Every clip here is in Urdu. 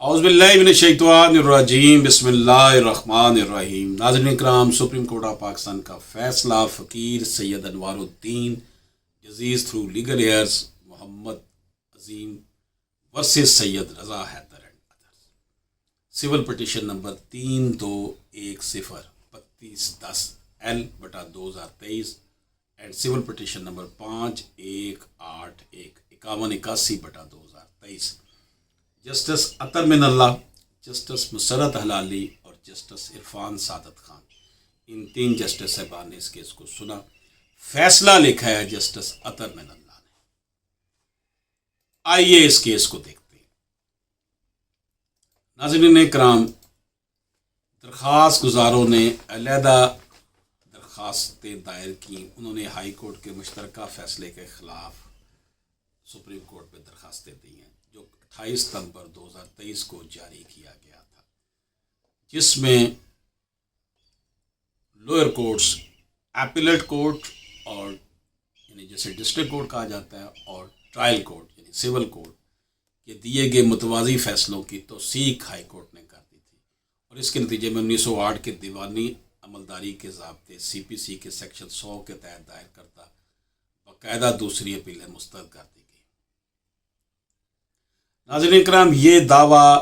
اعوذ باللہ من الشیطان الرجیم بسم اللہ الرحمن الرحیم۔ ناظرین کرام، سپریم کورٹ آف پاکستان کا فیصلہ فقیر سید انوار الدین جزیز through legal heirs Muhammad Azeem versus Syed Raza Haider and others, civil petition number 3210/3210L/2023 and civil petition number 5181/5181/2023۔ Justice Athar Minallah, justice مسرت ہلالی اور جسٹس عرفان سعادت خان، ان تین جسٹس صاحبان نے اس کیس کو سنا۔ فیصلہ لکھا ہے جسٹس اطہر من اللہ نے۔ آئیے اس کیس کو دیکھتے ہیں۔ ناظرین کرام، درخواست گزاروں نے علیحدہ درخواستیں دائر کی۔ انہوں نے ہائی کورٹ کے مشترکہ فیصلے کے خلاف سپریم کورٹ میں درخواستیں دی ہیں، جو 28 ستمبر 2023 کو جاری کیا گیا تھا، جس میں لوئر کورٹس، ایپیلیٹ کورٹ اور یعنی جیسے ڈسٹرکٹ کورٹ کہا جاتا ہے، اور ٹرائل کورٹ یعنی سول کورٹ کے دیے گئے متوازی فیصلوں کی توثیق ہائی کورٹ نے کر دی تھی، اور اس کے نتیجے میں 1908 کے دیوانی عملداری کے ضابطے CPC کے سیکشن 100 کے تحت دائر کردہ باقاعدہ دوسری اپیلیں مسترد کر دی گئی۔ ناظرین کرام، یہ دعویٰ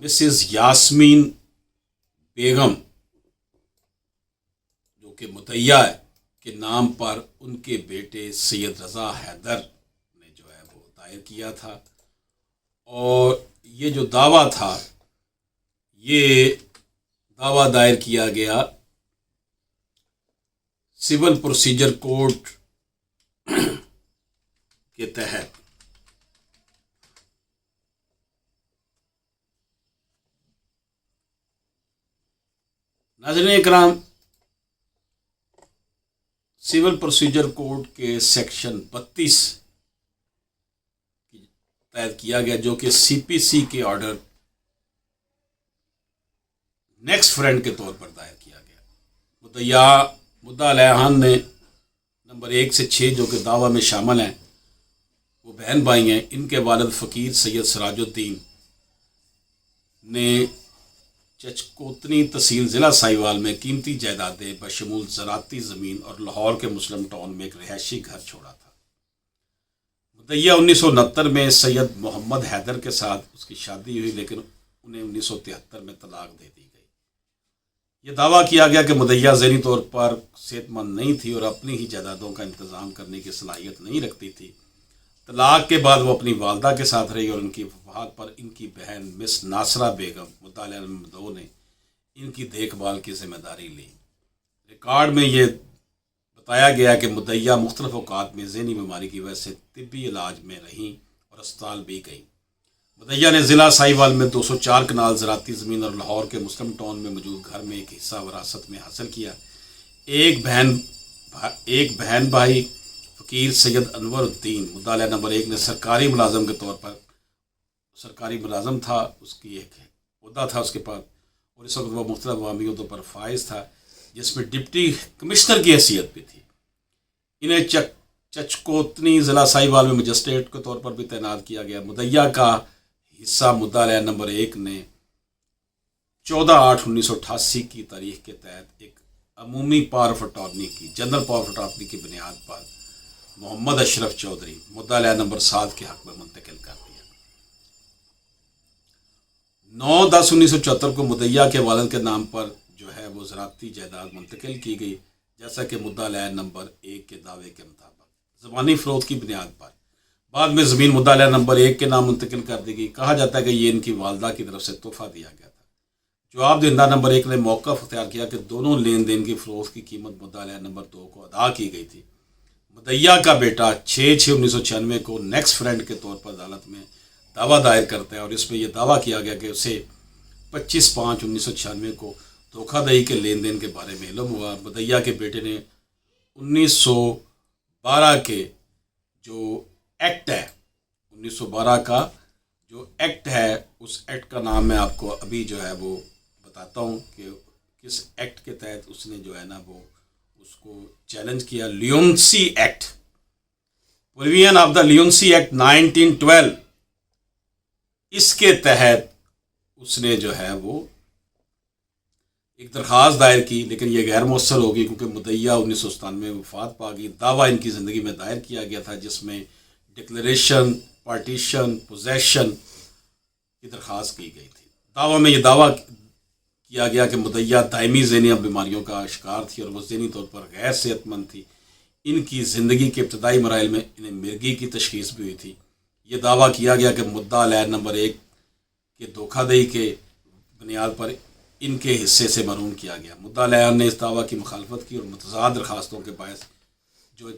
مسز یاسمین بیگم، جو کہ مدعیہ ہے، کے نام پر ان کے بیٹے سید رضا حیدر نے جو ہے وہ دائر کیا تھا، اور یہ جو دعویٰ تھا، یہ دعویٰ دائر کیا گیا سول پروسیجر کوڈ کے تحت۔ ناظرین اکرام، سول پروسیجر کوڈ کے سیکشن 32 کے تحت کیا گیا، جو کہ CPC کے آرڈر نیکسٹ فرینڈ کے طور پر دائر کیا گیا۔ مدعا علیہان نے نمبر 1 سے 6 جو کہ دعویٰ میں شامل ہیں، وہ بہن بھائی ہیں۔ ان کے والد فقیر سید سراج الدین نے چچکوتنی تحصیل ضلع ساہیوال میں قیمتی جائیدادیں بشمول زراعتی زمین اور لاہور کے مسلم ٹاؤن میں ایک رہائشی گھر چھوڑا تھا۔ مدعیہ 1969 میں سید محمد حیدر کے ساتھ اس کی شادی ہوئی، لیکن انہیں 1973 میں طلاق دے دی گئی۔ یہ دعویٰ کیا گیا کہ مدعیہ ذہنی طور پر صحت مند نہیں تھی اور اپنی ہی جائیدادوں کا انتظام کرنے کی صلاحیت نہیں رکھتی تھی۔ طلاق کے بعد وہ اپنی والدہ کے ساتھ رہی، اور ان کی وفات پر ان کی بہن مس ناصرہ بیگم مدعا نمبر 2 نے ان کی دیکھ بھال کی ذمہ داری لی۔ ریکارڈ میں یہ بتایا گیا کہ مدعیہ مختلف اوقات میں ذہنی بیماری کی وجہ سے طبی علاج میں رہیں اور اسپتال بھی گئیں۔ مدعیہ نے ضلع ساہیوال میں 204 کنال زراعتی زمین اور لاہور کے مسلم ٹاؤن میں موجود گھر میں ایک حصہ وراثت میں حاصل کیا۔ ایک بہن بھائی فقیر سید انور الدین مدعا نمبر 1 نے سرکاری ملازم کے طور پر، سرکاری ملازم تھا، اس کی ایک عہدہ تھا اس کے پاس، اور اس وقت وہ مختلف عوامی عہدوں پر فائز تھا، جس میں ڈپٹی کمشنر کی حیثیت بھی تھی۔ انہیں چچکوتنی ضلع ساہیوال میں مجسٹریٹ کے طور پر بھی تعینات کیا گیا۔ مدعیہ کا حصہ مدعا نمبر 1 نے 14/8/1988 کی تاریخ کے تحت ایک عمومی پاور آف اٹارنی کی، جنرل پاور آف اٹارنی کی بنیاد پر محمد اشرف چودھری مدعا نمبر 7 کے حق میں منتقل کر دیا۔ 9/10/1974 کو مدعیہ کے والد کے نام پر جو ہے وہ زراعتی جائیداد منتقل کی گئی، جیسا کہ مدعا نمبر 1 کے دعوے کے مطابق زبانی فروخت کی بنیاد پر۔ بعد میں زمین مدعا نمبر 1 کے نام منتقل کر دی گئی۔ کہا جاتا ہے کہ یہ ان کی والدہ کی طرف سے تحفہ دیا گیا تھا۔ جواب دہندہ نمبر 1 نے موقف اختیار کیا کہ دونوں لین دین کی فروخت کی قیمت مدعا نمبر 2 کو ادا کی گئی تھی۔ مدعیہ کا بیٹا 6/6/1996 کو نیکسٹ فرینڈ کے طور پر عدالت میں دعویٰ دائر کرتا ہے، اور اس میں یہ دعویٰ کیا گیا کہ اسے 25/5/1996 کو دھوکہ دہی کے لین دین کے بارے میں علم ہوا۔ مدعیہ کے بیٹے نے 1912 کے جو ایکٹ ہے، 1912 کا جو ایکٹ ہے، اس ایکٹ کا نام میں آپ کو ابھی جو ہے وہ بتاتا ہوں کہ کس ایکٹ کے تحت اس نے جو ہے نا وہ اس کو چیلنج کیا۔ Lunacy act, provision of the lunacy act 1912، اس کے تحت اس نے جو ہے وہ ایک درخواست دائر کی، لیکن یہ غیر مؤثر ہوگی کیونکہ مدعیہ 1997 میں وفات پا گئی۔ دعویٰ ان کی زندگی میں دائر کیا گیا تھا جس میں ڈکلیریشن، پارٹیشن، پوزیشن کی درخواست کی گئی تھی۔ دعویٰ میں یہ دعویٰ کیا گیا کہ مدعیہ دائمی ذہنی بیماریوں کا شکار تھی اور وہ ذہنی طور پر غیر صحت مند تھی۔ ان کی زندگی کے ابتدائی مراحل میں انہیں مرگی کی تشخیص بھی ہوئی تھی۔ یہ دعویٰ کیا گیا کہ مدعا علیہ نمبر 1 کے دھوکہ دہی کے بنیاد پر ان کے حصے سے محروم کیا گیا۔ مدعا علیہ نے اس دعویٰ کی مخالفت کی اور متضاد درخواستوں کے باعث جو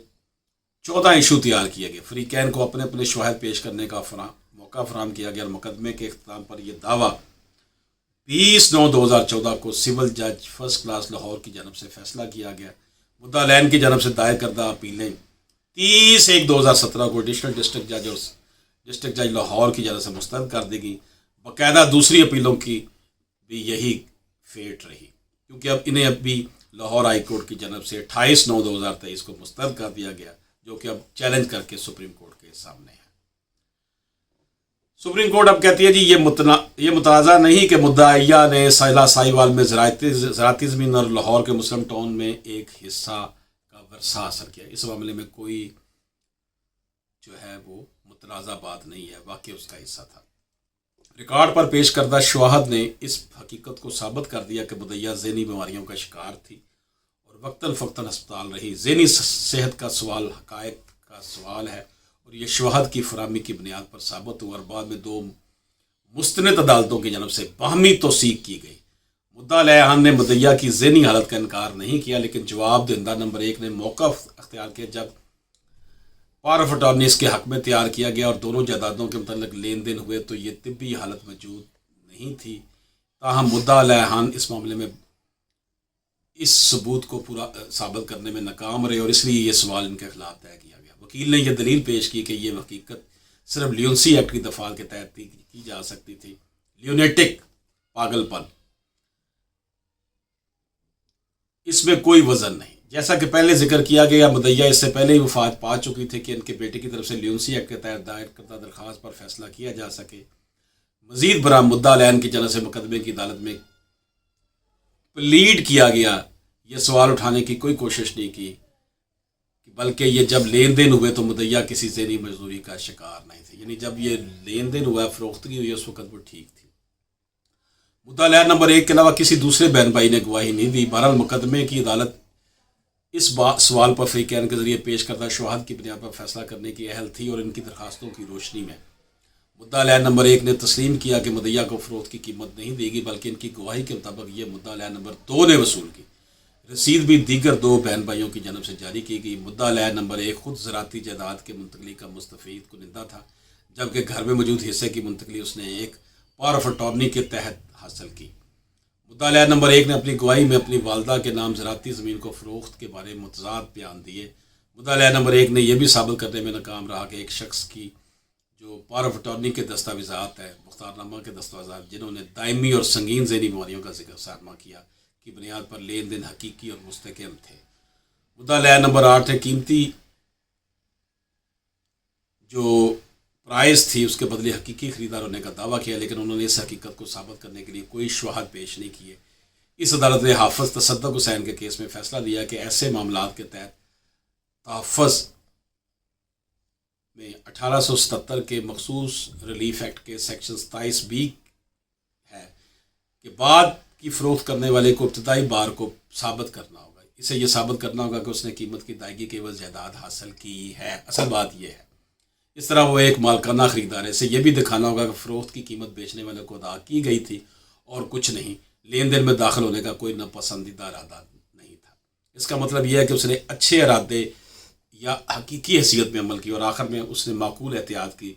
14 ایشو تیار کیے گئے، فریقین کو اپنے اپنے شواہد پیش کرنے کا موقع فراہم کیا گیا اور مقدمے کے اختتام پر یہ دعویٰ 20/9/2014 کو سول جج فرسٹ کلاس لاہور کی جانب سے فیصلہ کیا گیا۔ مدعا علیہ کی جانب سے دائر کردہ اپیلیں 30/1/2017 کو ایڈیشنل ڈسٹرکٹ جج اور ڈسٹرکٹ جج لاہور کی جانب سے مسترد کر دی گئی۔ باقاعدہ دوسری اپیلوں کی بھی یہی فیٹ رہی، کیونکہ انہیں اب بھی لاہور ہائی کورٹ کی جانب سے 28/9/2023 کو مسترد کر دیا گیا، جو کہ اب چیلنج کر کے سپریم کورٹ کے سامنے ہے۔ سپریم کورٹ اب کہتی ہے جی یہ متنازع نہیں کہ مدعیہ نے ساحلہ ساہیوال میں زراعتی زمین اور لاہور کے مسلم ٹاؤن میں ایک حصہ کا ورثہ حاصل کیا۔ اس معاملے میں کوئی جو ہے وہ متنازع بات نہیں ہے، واقعی اس کا حصہ تھا۔ ریکارڈ پر پیش کردہ شواہد نے اس حقیقت کو ثابت کر دیا کہ مدعیہ ذہنی بیماریوں کا شکار تھی اور وقتاً فوقتاً ہسپتال رہی۔ ذہنی صحت کا سوال حقائق کا سوال ہے اور یہ شواہد کی فراہمی کی بنیاد پر ثابت ہوا اور بعد میں 2 مستند عدالتوں کی جانب سے باہمی توثیق کی گئی۔ مدعا علیہ نے مدعیہ کی ذہنی حالت کا انکار نہیں کیا، لیکن جواب دہندہ نمبر 1 نے موقف اختیار کیا جب پاور آف اٹارنی اس کے حق میں تیار کیا گیا اور دونوں جائیدادوں کے متعلق لین دین ہوئے تو یہ طبی حالت موجود نہیں تھی۔ تاہم مدعا علیہ اس معاملے میں اس ثبوت کو پورا ثابت کرنے میں ناکام رہے اور اس لیے یہ سوال ان کے خلاف طے کیا گیا۔ وکیل نے یہ دلیل پیش کی کہ یہ حقیقت صرف لیونسی ایکٹ کی دفعات کے تحت کی جا سکتی تھی۔ لیونیٹک پاگل پن، اس میں کوئی وزن نہیں۔ جیسا کہ پہلے ذکر کیا گیا، مدعیہ اس سے پہلے ہی وفات پا چکی تھے کہ ان کے بیٹے کی طرف سے لیونسی ایکٹ کے تحت دائر کردہ درخواست پر فیصلہ کیا جا سکے۔ مزید برآں مدعا علیہ کی جانب سے مقدمے کی عدالت میں پلیڈ کیا گیا، یہ سوال اٹھانے کی کوئی کوشش نہیں کی، بلکہ یہ جب لین دین ہوئے تو مدعیہ کسی ذہنی مزدوری کا شکار نہیں تھے، یعنی جب یہ لین دین ہوا، فروختگی ہوئی، اس وقت وہ ٹھیک تھی۔ مدعا علیہ نمبر 1 کے علاوہ کسی دوسرے بہن بھائی نے گواہی نہیں دی۔ بہرحال مقدمے کی عدالت اس سوال پر فریقین کے ذریعے پیش کردہ شواہد کی بنیاد پر فیصلہ کرنے کی اہل تھی اور ان کی درخواستوں کی روشنی میں مدعا علیہ نمبر 1 نے تسلیم کیا کہ مدعیہ کو فروخت کی قیمت نہیں دی گئی، بلکہ ان کی گواہی کے مطابق یہ مدعا علیہ نمبر 2 نے وصول کی۔ رسید بھی دیگر 2 بہن بھائیوں کی جانب سے جاری کی گئی۔ مدعا علیہ نمبر 1 خود زراعتی جائیداد کے منتقلی کا مستفید کنندہ تھا، جبکہ گھر میں موجود حصے کی منتقلی اس نے ایک پاور آف اٹارنی کے تحت حاصل کی۔ مدعا علیہ نمبر 1 نے اپنی گواہی میں اپنی والدہ کے نام زراعتی زمین کو فروخت کے بارے میں متضاد بیان دیے۔ مدعا علیہ نمبر 1 نے یہ بھی ثابت کرنے میں ناکام رہا کہ ایک شخص کی جو پاور آف اٹارنی کے دستاویزات ہے، مختارنامہ کے دستاویزات، جنہوں نے دائمی اور سنگین ذہنی بیماریوں کا ذکر سرما کیا، کی بنیاد پر لین دین حقیقی اور مستحکم تھے۔ مدعا علیہ نمبر 8 نے قیمتی جو پرائز تھی اس کے بدلے حقیقی خریدار ہونے کا دعویٰ کیا، لیکن انہوں نے اس حقیقت کو ثابت کرنے کے لیے کوئی شواہد پیش نہیں کیے۔ اس عدالت نے حافظ تصدق حسین کے کیس میں فیصلہ لیا کہ ایسے معاملات کے تحت تحفظ میں 1877 کے مخصوص ریلیف ایکٹ کے سیکشن 27B ہے کہ بعد کی فروخت کرنے والے کو ابتدائی بار کو ثابت کرنا ہوگا، اسے یہ ثابت کرنا ہوگا کہ اس نے قیمت کی ادائیگی کے عوض جائیداد حاصل کی ہے۔ اصل بات یہ ہے، اس طرح وہ ایک مالکانہ خریدار ہے، اسے یہ بھی دکھانا ہوگا کہ فروخت کی قیمت بیچنے والے کو ادا کی گئی تھی اور کچھ نہیں، لین دین میں داخل ہونے کا کوئی ناپسندیدہ ارادہ نہیں تھا۔ اس کا مطلب یہ ہے کہ اس نے اچھے ارادے یا حقیقی حیثیت میں عمل کی اور آخر میں اس نے معقول احتیاط کی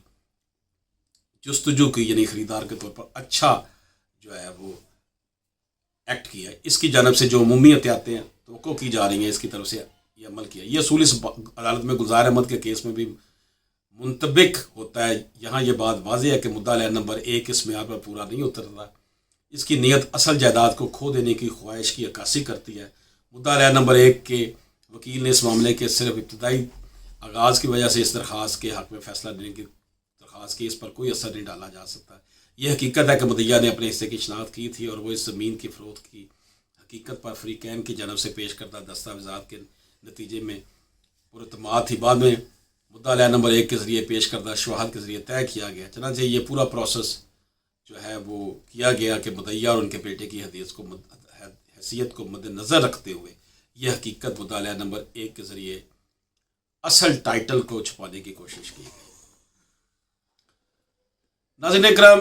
جستجو کی، یعنی خریدار کے طور پر اچھا جو ہے وہ ایکٹ کیا ہے۔ اس کی جانب سے جو عمومی احتیاطیں توقع کی جا رہی ہیں، اس کی طرف سے یہ عمل کیا۔ یہ اصول اس عدالت میں گلزار احمد کے کیس میں بھی منطبق ہوتا ہے۔ یہاں یہ بات واضح ہے کہ مدعا علیہ نمبر 1 اس معیار پر پورا نہیں اترتا، اس کی نیت اصل جائیداد کو کھو دینے کی خواہش کی عکاسی کرتی ہے۔ مدعا علیہ نمبر 1 کے وکیل نے اس معاملے کے صرف ابتدائی آغاز کی وجہ سے اس درخواست کے حق میں فیصلہ دینے کی درخواست کی، اس پر کوئی اثر نہیں ڈالا جا سکتا، یہ حقیقت ہے کہ مدعیہ نے اپنے حصے کی شناخت کی تھی اور وہ اس زمین کی فروخت کی حقیقت پر فریقین کی جانب سے پیش کردہ دستاویزات کے نتیجے میں پراعتماد تھی. بعد میں مدعا علیہ نمبر 1 کے ذریعے پیش کردہ شواہد کے ذریعے طے کیا گیا. چنانچہ یہ پورا پروسیس جو ہے وہ کیا گیا کہ مدعیہ اور ان کے بیٹے کی حیثیت کو مد نظر رکھتے ہوئے یہ حقیقت مدعا علیہ نمبر 1 کے ذریعے اصل ٹائٹل کو چھپانے کی کوشش کی گئی. ناظرین اکرام،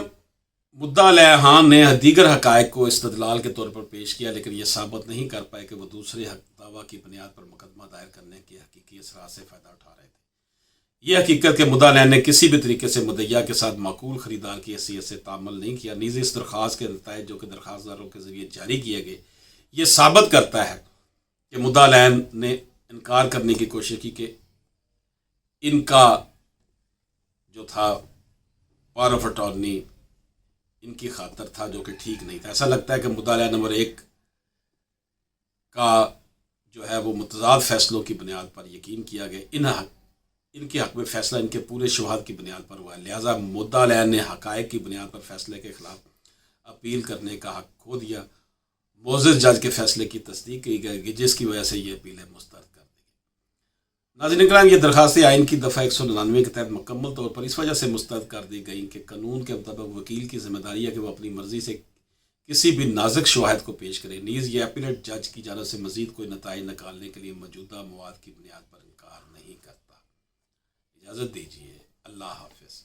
مدعا علیہ خان نے دیگر حقائق کو استدلال کے طور پر پیش کیا، لیکن یہ ثابت نہیں کر پائے کہ وہ دوسرے دعویٰ کی بنیاد پر مقدمہ دائر کرنے کے حقیقی اثرات سے فائدہ اٹھا رہے تھے. یہ حقیقت کہ مدعا علیہ نے کسی بھی طریقے سے مدعیہ کے ساتھ معقول خریدار کی حیثیت سے تعامل نہیں کیا، نیز اس درخواست کے نتائج جو کہ درخواست داروں کے ذریعے جاری کیے گئے یہ ثابت کرتا ہے کہ مدعا علیہ نے انکار کرنے کی کوشش کی کہ ان کا جو تھا پاور آف اٹارنی ان کی خاطر تھا، جو کہ ٹھیک نہیں تھا. ایسا لگتا ہے کہ مدعا علیہ نمبر 1 کا جو ہے وہ متضاد فیصلوں کی بنیاد پر یقین کیا گیا. ان کے حق میں فیصلہ ان کے پورے شواہد کی بنیاد پر ہوا ہے، لہٰذا مدعا علیہ نے حقائق کی بنیاد پر فیصلے کے خلاف اپیل کرنے کا حق کھو دیا. معزز جج کے فیصلے کی تصدیق کی گئی جس کی وجہ سے یہ اپیلیں مسترد کر دی گئی. ناظرین اکرام، یہ درخواستیں آئین کی دفعہ 199 کے تحت مکمل طور پر اس وجہ سے مسترد کر دی گئیں کہ قانون کے مطابق وکیل کی ذمہ داری ہے کہ وہ اپنی مرضی سے کسی بھی نازک شواہد کو پیش کرے. نیز یہ اپیلیٹ جج کی جانب سے مزید کوئی نتائج نکالنے کے لیے موجودہ مواد کی بنیاد پر انکار نہیں کرتا. اجازت دیجیے. اللہ حافظ.